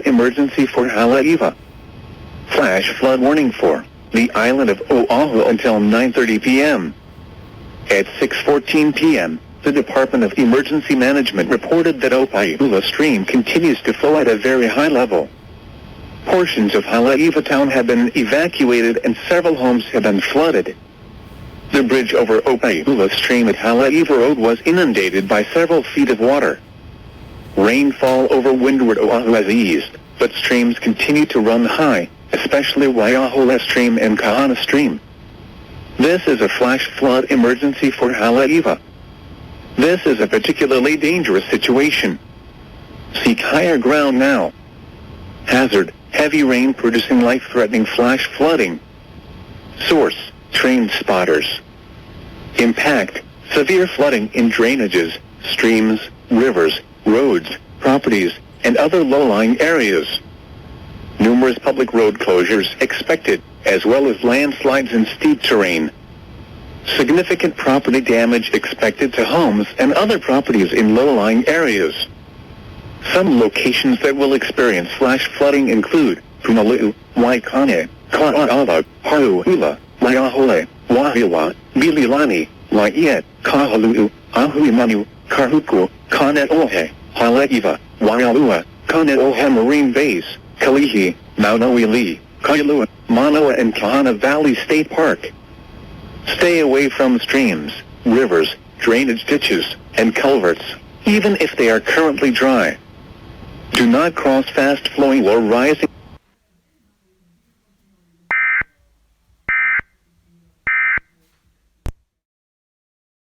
flood emergency for Haleiwa. Flash flood warning for the island of Oahu until 9:30 p.m. At 6:14 p.m., the Department of Emergency Management reported that Opaeula stream continues to flow at a very high level. Portions of Haleiwa town have been evacuated and several homes have been flooded. The bridge over Opaeula stream at Haleiwa Road was inundated by several feet of water. Rainfall over windward Oahu has eased, but streams continue to run high, especially Waiahole stream and Kahana stream. This is a flash flood emergency for Haleiwa. This is a particularly dangerous situation. Seek higher ground now. Hazard: heavy rain producing life-threatening flash flooding. Source: trained spotters. Impact: severe flooding in drainages, streams, rivers, roads, properties, and other low-lying areas. Numerous public road closures expected, as well as landslides in steep terrain. Significant property damage expected to homes and other properties in low-lying areas. Some locations that will experience flash flooding include Honolulu, Waikane, Ka'aala, Haleiwa, Waiahole, Wahiawa, Bililani, Waiea, Kahului, Ahuimanu, Kahuku, Kaneohe, Haleiwa, Waialua, Kaneohe Marine Base, Kalihi, Maunawili, Kailua, Manoa and Kahana Valley State Park. Stay away from streams, rivers, drainage ditches, and culverts, even if they are currently dry. Do not cross fast-flowing or rising